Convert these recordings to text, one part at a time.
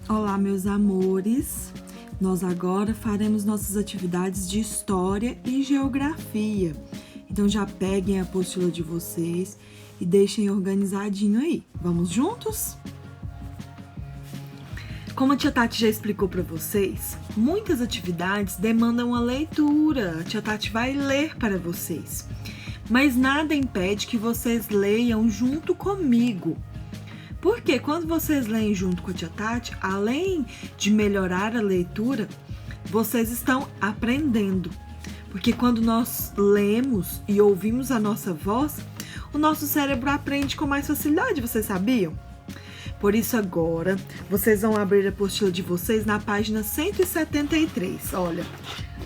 Olá, meus amores! Nós agora faremos nossas atividades de História e Geografia. Então já peguem a apostila de vocês e deixem organizadinho aí. Vamos juntos? Como a tia Tati já explicou para vocês, muitas atividades demandam a leitura. A tia Tati vai ler para vocês. Mas nada impede que vocês leiam junto comigo. Porque quando vocês leem junto com a tia Tati, além de melhorar a leitura, vocês estão aprendendo. Porque quando nós lemos e ouvimos a nossa voz, o nosso cérebro aprende com mais facilidade, vocês sabiam? Por isso agora, vocês vão abrir a apostila de vocês na página 173. Olha,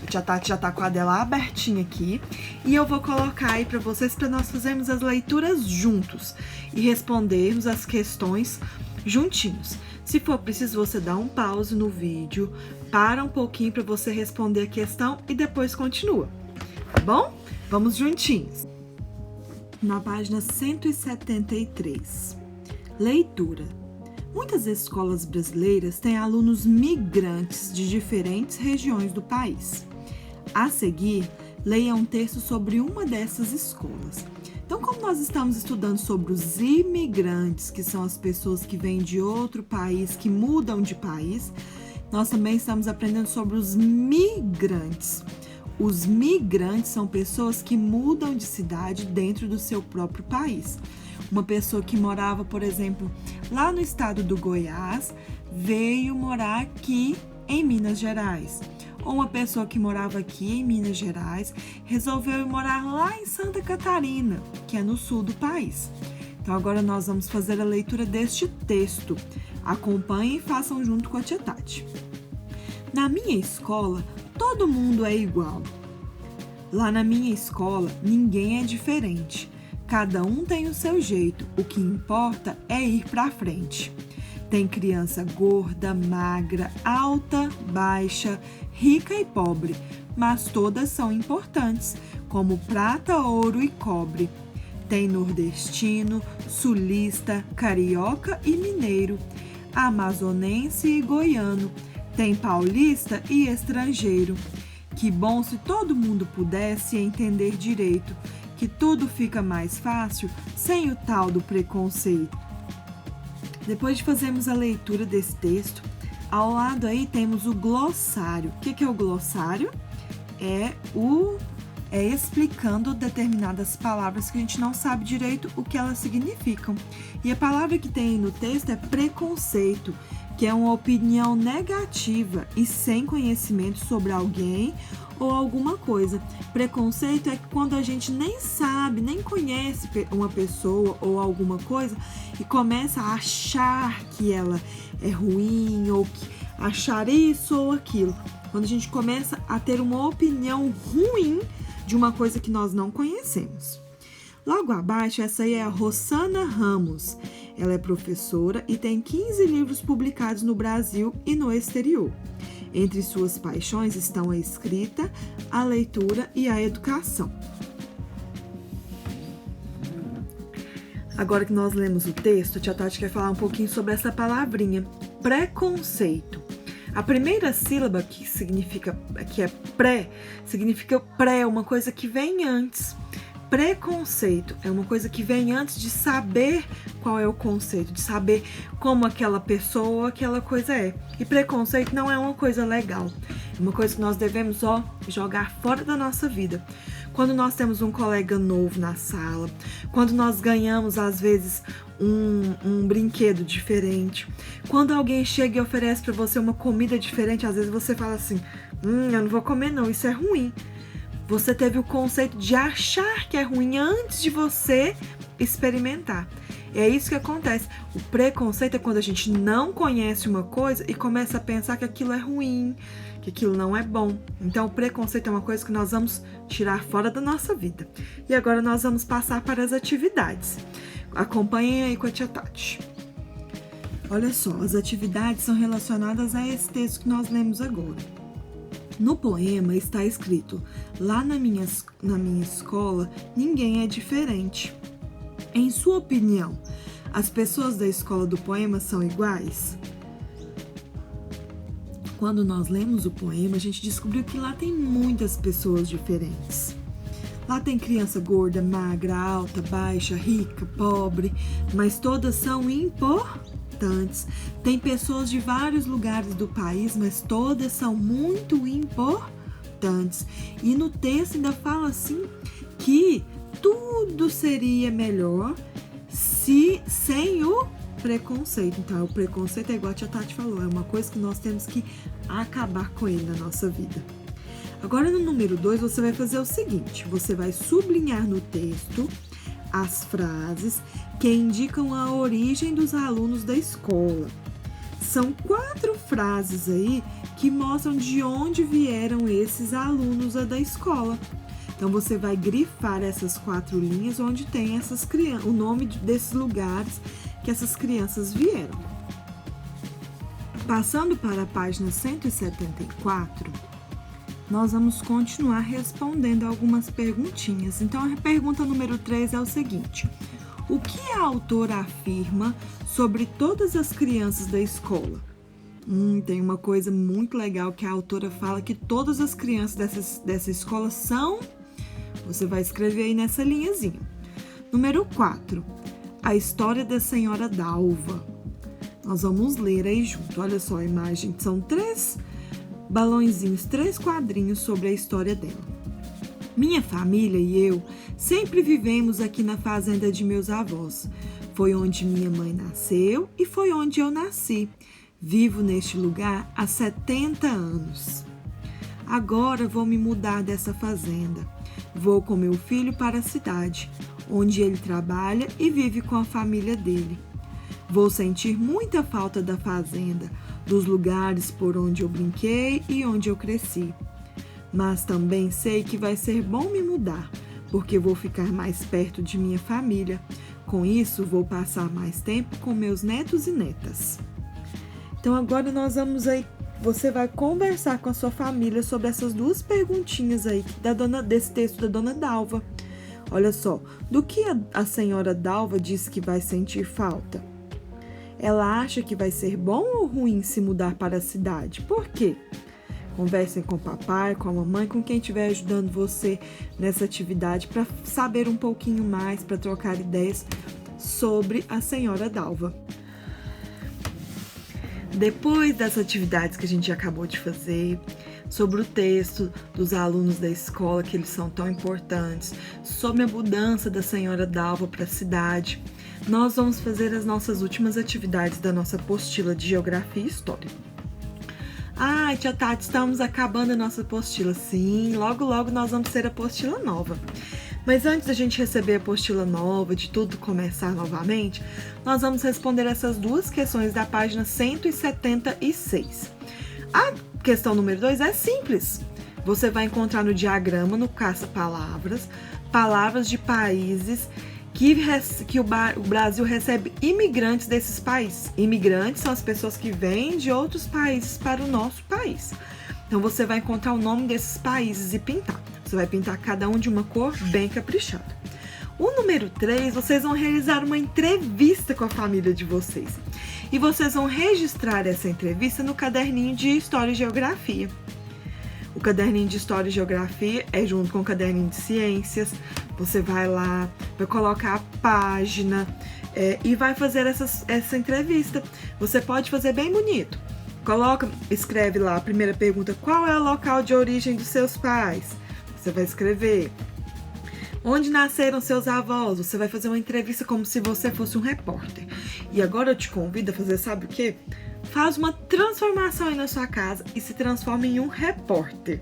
a tia Tati já tá com a dela abertinha aqui e eu vou colocar aí para vocês para nós fazermos as leituras juntos e respondermos as questões juntinhos. Se for preciso, você dá um pause no vídeo, para um pouquinho para você responder a questão e depois continua, tá bom? Vamos juntinhos. Na página 173, leitura. Muitas escolas brasileiras têm alunos migrantes de diferentes regiões do país. A seguir, leia um texto sobre uma dessas escolas. Então, como nós estamos estudando sobre os imigrantes, que são as pessoas que vêm de outro país, que mudam de país, nós também estamos aprendendo sobre os migrantes. Os migrantes são pessoas que mudam de cidade dentro do seu próprio país. Uma pessoa que morava, por exemplo, lá no estado do Goiás, veio morar aqui em Minas Gerais. Ou uma pessoa que morava aqui em Minas Gerais, resolveu morar lá em Santa Catarina, que é no sul do país. Então agora nós vamos fazer a leitura deste texto. Acompanhem e façam junto com a tia Tati. Na minha escola, todo mundo é igual. Lá na minha escola, ninguém é diferente. Cada um tem o seu jeito, o que importa é ir pra frente. Tem criança gorda, magra, alta, baixa, rica e pobre, mas todas são importantes, como prata, ouro e cobre. Tem nordestino, sulista, carioca e mineiro, amazonense e goiano. Tem paulista e estrangeiro. Que bom se todo mundo pudesse entender direito, que tudo fica mais fácil sem o tal do preconceito. Depois de fazermos a leitura desse texto, ao lado aí temos o glossário. O que é o glossário? É explicando determinadas palavras que a gente não sabe direito o que elas significam. E a palavra que tem aí no texto é preconceito, que é uma opinião negativa e sem conhecimento sobre alguém ou alguma coisa. Preconceito é quando a gente nem sabe, nem conhece uma pessoa ou alguma coisa e começa a achar que ela é ruim ou achar isso ou aquilo. Quando a gente começa a ter uma opinião ruim de uma coisa que nós não conhecemos. Logo abaixo, essa aí é a Rossana Ramos. Ela é professora e tem 15 livros publicados no Brasil e no exterior. Entre suas paixões estão a escrita, a leitura e a educação. Agora que nós lemos o texto, a tia Tati quer falar um pouquinho sobre essa palavrinha, preconceito. A primeira sílaba que é pré, significa pré, uma coisa que vem antes. Preconceito é uma coisa que vem antes de saber qual é o conceito, de saber como aquela pessoa ou aquela coisa é. E preconceito não é uma coisa legal, é uma coisa que nós devemos jogar fora da nossa vida. Quando nós temos um colega novo na sala, quando nós ganhamos, às vezes, um brinquedo diferente, quando alguém chega e oferece para você uma comida diferente, às vezes você fala assim, eu não vou comer não, isso é ruim. Você teve o conceito de achar que é ruim antes de você experimentar. É isso que acontece. O preconceito é quando a gente não conhece uma coisa e começa a pensar que aquilo é ruim, que aquilo não é bom. Então, o preconceito é uma coisa que nós vamos tirar fora da nossa vida. E agora nós vamos passar para as atividades. Acompanhem aí com a tia Tati. Olha só, as atividades são relacionadas a esse texto que nós lemos agora. No poema está escrito: lá na minha escola, ninguém é diferente. Em sua opinião, as pessoas da escola do poema são iguais? Quando nós lemos o poema, a gente descobriu que lá tem muitas pessoas diferentes. Lá tem criança gorda, magra, alta, baixa, rica, pobre, mas todas são importantes. Tem pessoas de vários lugares do país, mas todas são muito importantes. E no texto ainda fala assim que tudo seria melhor se sem o preconceito. Então, o preconceito é igual a tia Tati falou, é uma coisa que nós temos que acabar com ele na nossa vida. Agora, no número 2, você vai fazer o seguinte, você vai sublinhar no texto as frases que indicam a origem dos alunos da escola. São 4 frases aí que mostram de onde vieram esses alunos da escola. Então, você vai grifar essas 4 linhas onde tem essas crianças, o nome desses lugares que essas crianças vieram. Passando para a página 174, nós vamos continuar respondendo algumas perguntinhas. Então, a pergunta número 3 é o seguinte: o que a autora afirma sobre todas as crianças da escola? Tem uma coisa muito legal que a autora fala que todas as crianças dessa escola são... Você vai escrever aí nessa linhazinha. Número 4, a história da senhora Dalva. Nós vamos ler aí junto. Olha só a imagem, são 3 balõezinhos, 3 quadrinhos sobre a história dela. Minha família e eu sempre vivemos aqui na fazenda de meus avós. Foi onde minha mãe nasceu e foi onde eu nasci. Vivo neste lugar há 70 anos. Agora vou me mudar dessa fazenda. Vou com meu filho para a cidade, onde ele trabalha e vive com a família dele. Vou sentir muita falta da fazenda, dos lugares por onde eu brinquei e onde eu cresci. Mas também sei que vai ser bom me mudar, porque vou ficar mais perto de minha família. Com isso, vou passar mais tempo com meus netos e netas. Então agora nós vamos aí, você vai conversar com a sua família sobre essas 2 perguntinhas aí desse texto da Dona Dalva. Olha só, do que a senhora Dalva disse que vai sentir falta? Ela acha que vai ser bom ou ruim se mudar para a cidade? Por quê? Conversem com o papai, com a mamãe, com quem estiver ajudando você nessa atividade para saber um pouquinho mais, para trocar ideias sobre a senhora Dalva. Depois das atividades que a gente acabou de fazer, sobre o texto dos alunos da escola, que eles são tão importantes, sobre a mudança da senhora Dalva para a cidade, nós vamos fazer as nossas últimas atividades da nossa apostila de Geografia e História. Ai, tia Tati, estamos acabando a nossa apostila. Sim, logo nós vamos ter a apostila nova. Mas antes da gente receber a apostila nova, de tudo começar novamente, nós vamos responder essas 2 questões da página 176. A questão número 2 é simples. Você vai encontrar no diagrama, no caça-palavras, palavras de países que o Brasil recebe imigrantes desses países. Imigrantes são as pessoas que vêm de outros países para o nosso país. Então, você vai encontrar o nome desses países e pintar. Você vai pintar cada um de uma cor bem caprichada. O número 3, vocês vão realizar uma entrevista com a família de vocês. E vocês vão registrar essa entrevista no caderninho de História e Geografia. O caderninho de História e Geografia é junto com o caderninho de Ciências. Você vai lá, vai colocar a página e vai fazer essa entrevista. Você pode fazer bem bonito. Escreve lá a primeira pergunta: qual é o local de origem dos seus pais? Você vai escrever onde nasceram seus avós. Você vai fazer uma entrevista como se você fosse um repórter. E agora eu te convido a fazer, sabe o quê? Faz uma transformação aí na sua casa e se transforma em um repórter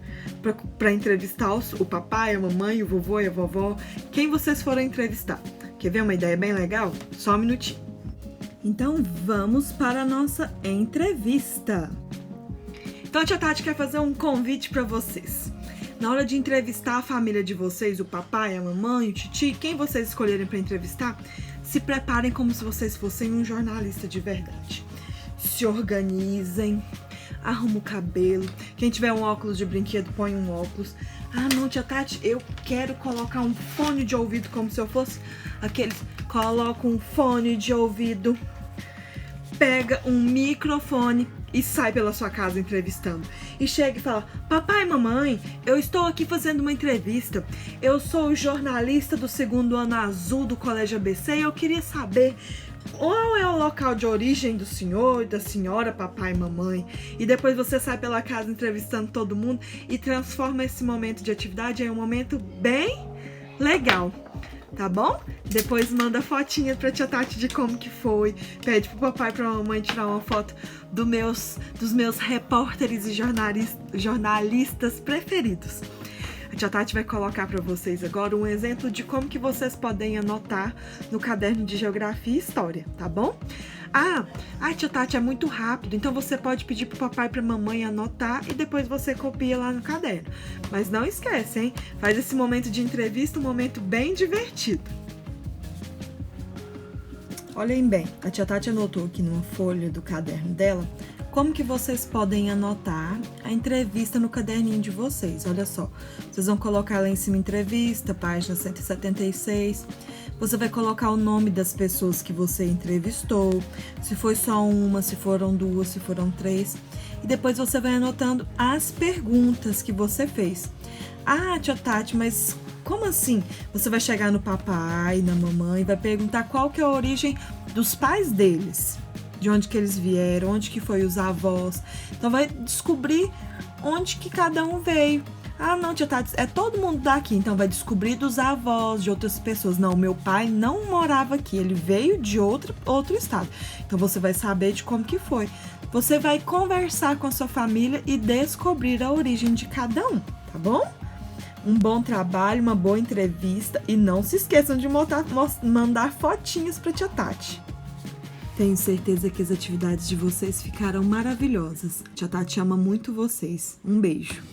para entrevistar o papai, a mamãe, o vovô e a vovó, quem vocês forem entrevistar. Quer ver uma ideia bem legal? Só um minutinho. Então vamos para a nossa entrevista. Então a tia Tati quer fazer um convite para vocês. Na hora de entrevistar a família de vocês, o papai, a mamãe, o titi, quem vocês escolherem para entrevistar, se preparem como se vocês fossem um jornalista de verdade. Se organizem, arruma o cabelo. Quem tiver um óculos de brinquedo, põe um óculos. Ah, não, tia Tati, eu quero colocar um fone de ouvido como se eu fosse aqueles. Coloca um fone de ouvido. pega um microfone e sai pela sua casa entrevistando. E chega e fala: papai e mamãe, eu estou aqui fazendo uma entrevista. Eu sou o jornalista do 2º ano azul do Colégio ABC e eu queria saber qual é o local de origem do senhor e da senhora, papai e mamãe. E depois você sai pela casa entrevistando todo mundo e transforma esse momento de atividade em um momento bem legal. Tá bom? Depois manda fotinha pra tia Tati de como que foi. Pede pro papai e pra mamãe tirar uma foto dos meus repórteres e jornalistas preferidos. A tia Tati vai colocar para vocês agora um exemplo de como que vocês podem anotar no caderno de Geografia e História, tá bom? Tia Tati, é muito rápido, então você pode pedir pro papai e pra mamãe anotar e depois você copia lá no caderno. Mas não esquece, hein? Faz esse momento de entrevista um momento bem divertido. Olhem bem, a tia Tati anotou aqui numa folha do caderno dela como que vocês podem anotar a entrevista no caderninho de vocês. Olha só, vocês vão colocar lá em cima entrevista, página 176. Você vai colocar o nome das pessoas que você entrevistou, se foi só uma, se foram 2, se foram 3. E depois você vai anotando as perguntas que você fez. Tia Tati, mas como assim? Você vai chegar no papai, na mamãe, vai perguntar qual que é a origem dos pais deles. De onde que eles vieram, onde que foi os avós. Então vai descobrir onde que cada um veio. Não, tia Tati, é todo mundo daqui, então vai descobrir dos avós, de outras pessoas. Não, meu pai não morava aqui, ele veio de outro estado. Então você vai saber de como que foi. Você vai conversar com a sua família e descobrir a origem de cada um, tá bom? Um bom trabalho, uma boa entrevista e não se esqueçam de mandar fotinhas pra tia Tati. Tenho certeza que as atividades de vocês ficaram maravilhosas. Tia Tati ama muito vocês. Um beijo.